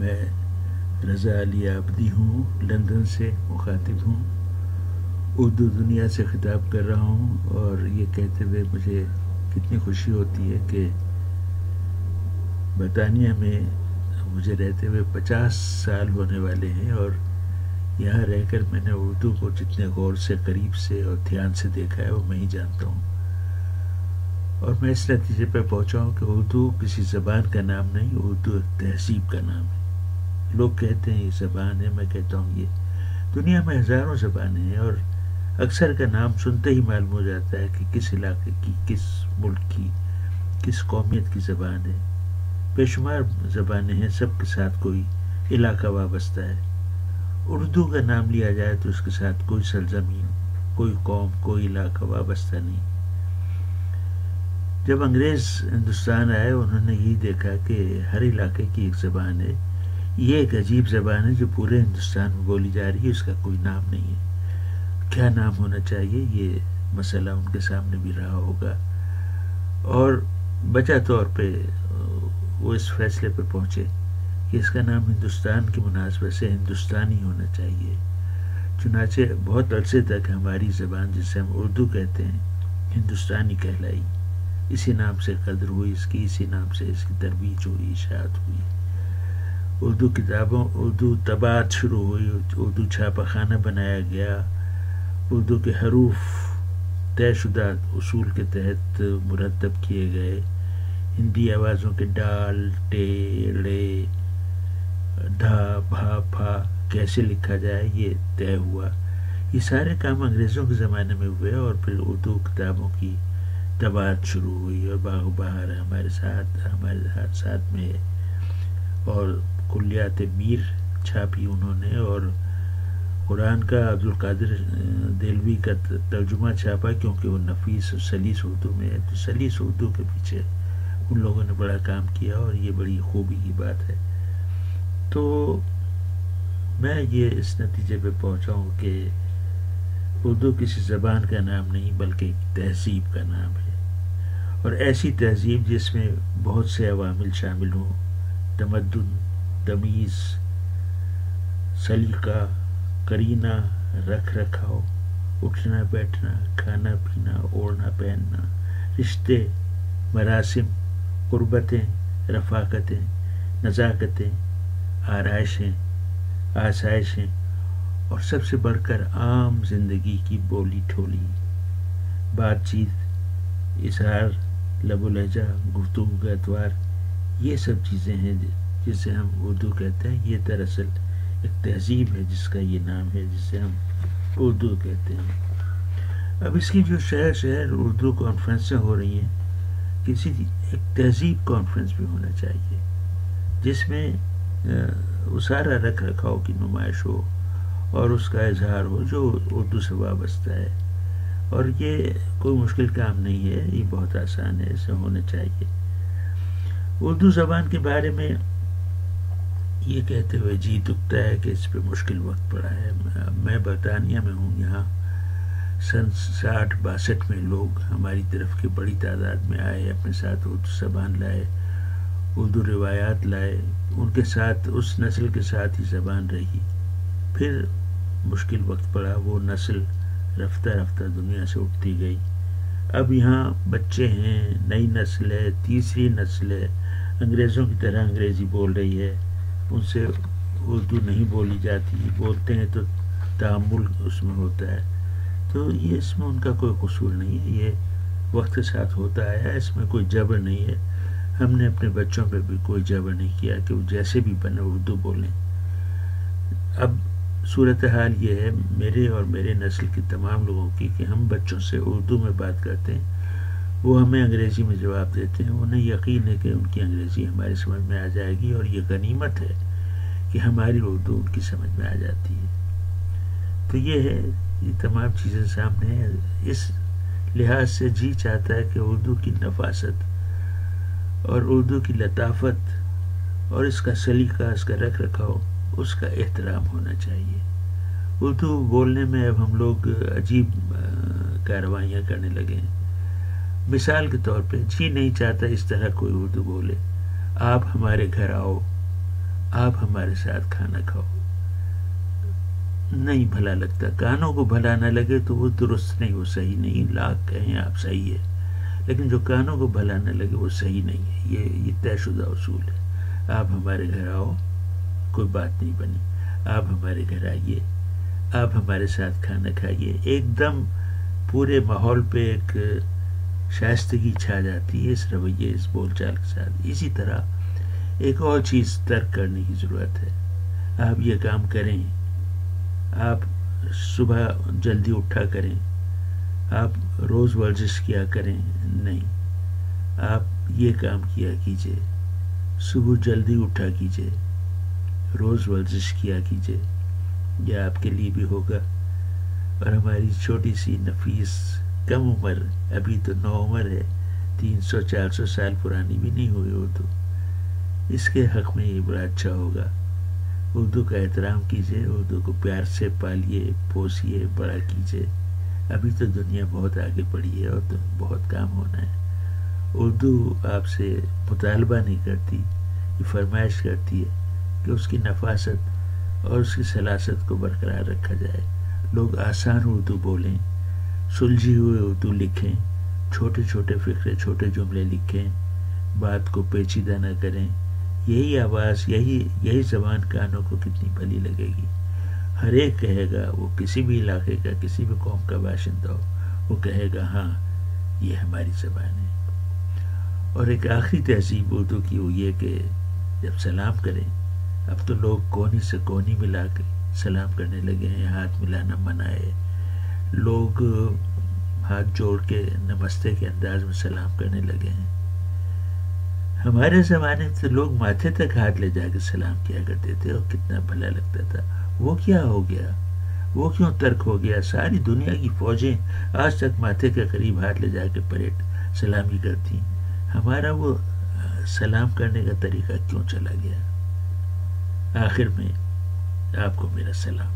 میں رضا علی عابدی ہوں، لندن سے مخاطب ہوں، اردو دنیا سے خطاب کر رہا ہوں، اور یہ کہتے ہوئے مجھے کتنی خوشی ہوتی ہے کہ برطانیہ میں مجھے رہتے ہوئے 50 سال ہونے والے ہیں، اور یہاں رہ کر میں نے اردو کو جتنے غور سے، قریب سے اور دھیان سے دیکھا ہے وہ میں ہی جانتا ہوں، اور میں اس نتیجے پہ پہنچا ہوں کہ اردو کسی زبان کا نام نہیں، اردو ایک تہذیب کا نام ہے۔ لوگ کہتے ہیں یہ زبان ہے، میں کہتا ہوں یہ دنیا میں ہزاروں زبانیں ہیں، اور اکثر کا نام سنتے ہی معلوم ہو جاتا ہے کہ کس علاقے کی، کس ملک کی، کس قومیت کی زبان ہے۔ بے شمار زبانیں ہیں، سب کے ساتھ کوئی علاقہ وابستہ ہے۔ اردو کا نام لیا جائے تو اس کے ساتھ کوئی سرزمین، کوئی قوم، کوئی علاقہ وابستہ نہیں۔ جب انگریز ہندوستان آئے، انہوں نے یہی دیکھا کہ ہر علاقے کی ایک زبان ہے، یہ ایک عجیب زبان ہے جو پورے ہندوستان میں بولی جا رہی ہے، اس کا کوئی نام نہیں ہے، کیا نام ہونا چاہیے؟ یہ مسئلہ ان کے سامنے بھی رہا ہوگا، اور بجا طور پہ وہ اس فیصلے پہ پہنچے کہ اس کا نام ہندوستان کی مناسبت سے ہندوستانی ہونا چاہیے۔ چنانچہ بہت عرصے تک ہماری زبان، جسے ہم اردو کہتے ہیں، ہندوستانی کہلائی، اسی نام سے قدر ہوئی اس کی، اسی نام سے اس کی ترویج ہوئی، اشاعت ہوئی، اردو کتابوں، اردو طباعت شروع ہوئی، اردو چھاپہ خانہ بنایا گیا، اردو کے حروف طے شدہ اصول کے تحت مرتب کیے گئے، ہندی آوازوں کے ڈال، ٹے، ڑے، ڈھا، بھا، پھا کیسے لکھا جائے یہ طے ہوا۔ یہ سارے کام انگریزوں کے زمانے میں ہوئے، اور پھر اردو کتابوں کی طباعت شروع ہوئی، اور باغ و بہار ہمارے ساتھ میں ہے، اور کلیات میر چھاپی انہوں نے، اور قرآن کا عبدالقادر دہلوی کا ترجمہ چھاپا، کیونکہ وہ نفیس اور سلیس اردو میں ہے، تو سلیس اردو کے پیچھے ان لوگوں نے بڑا کام کیا، اور یہ بڑی خوبی کی بات ہے۔ تو میں یہ اس نتیجے پہ پہنچا ہوں کہ اردو کسی زبان کا نام نہیں بلکہ ایک تہذیب کا نام ہے، اور ایسی تہذیب جس میں بہت سے عوامل شامل ہوں، تمدن، تمیز، سلیقہ، قرینہ، رکھ رکھاؤ، اٹھنا بیٹھنا، کھانا پینا، اوڑھنا پہننا، رشتے، مراسم، قربتیں، رفاقتیں، نزاکتیں، آرائشیں، آسائشیں، اور سب سے بڑھ کر عام زندگی کی بولی ٹھولی، بات چیت، اظہار، لب و لہجہ، گفتگو کا اتوار، یہ سب چیزیں ہیں جسے ہم اردو کہتے ہیں۔ یہ دراصل ایک تہذیب ہے جس کا یہ نام ہے، جسے ہم اردو کہتے ہیں۔ اب اس کی جو شہر شہر اردو کانفرنسیں ہو رہی ہیں، کسی ایک تہذیب کانفرنس بھی ہونا چاہیے جس میں وہ سارا رکھ رکھاؤ کی نمائش ہو اور اس کا اظہار ہو جو اردو سے وابستہ ہے، اور یہ کوئی مشکل کام نہیں ہے، یہ بہت آسان ہے، اسے ہونا چاہیے۔ اردو زبان کے بارے میں یہ کہتے ہوئے جی دکھتا ہے کہ اس پہ مشکل وقت پڑا ہے۔ میں برطانیہ میں ہوں، یہاں سن 60-62 میں لوگ ہماری طرف کی بڑی تعداد میں آئے، اپنے ساتھ اردو زبان لائے، اردو روایات لائے، ان کے ساتھ، اس نسل کے ساتھ ہی زبان رہی۔ پھر مشکل وقت پڑا، وہ نسل رفتہ رفتہ دنیا سے اٹھتی گئی۔ اب یہاں بچے ہیں، نئی نسل ہے، تیسری نسل ہے، انگریزوں کی طرح انگریزی بول رہی ہے، ان سے اردو نہیں بولی جاتی، بولتے ہیں تو تعامل اس میں ہوتا ہے، تو یہ اس میں ان کا کوئی قصور نہیں ہے، یہ وقت کے ساتھ ہوتا آیا، اس میں کوئی جبر نہیں ہے۔ ہم نے اپنے بچوں پہ بھی کوئی جبر نہیں کیا کہ وہ جیسے بھی بنے اردو بولیں۔ اب صورتحال یہ ہے میرے اور میرے نسل کی تمام لوگوں کی کہ ہم بچوں سے اردو میں بات کرتے ہیں، وہ ہمیں انگریزی میں جواب دیتے ہیں، انہیں یقین ہے کہ ان کی انگریزی ہماری سمجھ میں آ جائے گی، اور یہ غنیمت ہے کہ ہماری اردو ان کی سمجھ میں آ جاتی ہے۔ تو یہ ہے، یہ تمام چیزیں سامنے ہیں، اس لحاظ سے جی چاہتا ہے کہ اردو کی نفاست اور اردو کی لطافت اور اس کا سلیقہ، اس کا رکھ رکھاؤ، اس کا احترام ہونا چاہیے۔ اردو بولنے میں اب ہم لوگ عجیب کارروائیاں کرنے لگے ہیں۔ مثال کے طور پہ جی نہیں چاہتا اس طرح کوئی اردو بولے، آپ ہمارے گھر آؤ، آپ ہمارے ساتھ کھانا کھاؤ. نہیں بھلا لگتا. کانوں کو بھلا نہ لگے تو وہ درست نہیں، وہ صحیح نہیں. لاکھ کہیں آپ صحیح ہے، لیکن جو کانوں کو بھلا نہ لگے وہ صحیح نہیں ہے. یہ طے شدہ اصول ہے. آپ ہمارے گھر آؤ، کوئی بات نہیں بنی. آپ ہمارے گھر آئیے، آپ ہمارے ساتھ کھانا کھائیے. ایک دم پورے ماحول پہ ایک شائستگی چھا جاتی ہے اس رویے، اس بول چال کے ساتھ. اسی طرح ایک اور چیز ترک کرنے کی ضرورت ہے. آپ یہ کام کریں، آپ صبح جلدی اٹھا کریں، آپ روز ورزش کیا کریں. نہیں، آپ یہ کام کیا کیجئے، صبح جلدی اٹھا کیجئے، روز ورزش کیا کیجئے. یہ آپ کے لیے بھی ہوگا. اور ہماری چھوٹی سی نفیس کم عمر، ابھی تو 9 عمر ہے، 300-400 سال پرانی بھی نہیں ہوئی اردو، اس کے حق میں یہ بڑا اچھا ہوگا. اردو کا احترام کیجئے، اردو کو پیار سے پالیے، پوسیے، بڑا کیجئے. ابھی تو دنیا بہت آگے بڑھی ہے اور تو بہت کام ہونا ہے. اردو آپ سے مطالبہ نہیں کرتی، یہ فرمائش کرتی ہے کہ اس کی نفاست اور اس کی سلاست کو برقرار رکھا جائے. لوگ آسان اردو بولیں، سلجھی ہوئے اردو لکھیں، چھوٹے چھوٹے فقرے، چھوٹے جملے لکھیں، بات کو پیچیدہ نہ کریں. یہی آواز، یہی زبان کانوں کو کتنی بھلی لگے گی. ہر ایک کہے گا، وہ کسی بھی علاقے کا، کسی بھی قوم کا باشندہ ہو، وہ کہے گا ہاں یہ ہماری زبان ہے. اور ایک آخری تہذیب اردو کی وہ یہ کہ جب سلام کریں، اب تو لوگ کونی سے کونی ملا کے سلام کرنے لگے ہیں. ہاتھ ملانا منع ہے. لوگ ہاتھ جوڑ کے نمستے کے انداز میں سلام کرنے لگے ہیں. ہمارے زمانے میں تو لوگ ماتھے تک ہاتھ لے جا کے سلام کیا کرتے تھے اور کتنا بھلا لگتا تھا. وہ کیا ہو گیا؟ وہ کیوں ترک ہو گیا؟ ساری دنیا کی فوجیں آج تک ماتھے کے قریب ہاتھ لے جا کے پریڈ سلامی کرتی. ہمارا وہ سلام کرنے کا طریقہ کیوں چلا گیا؟ آخر میں آپ کو میرا سلام.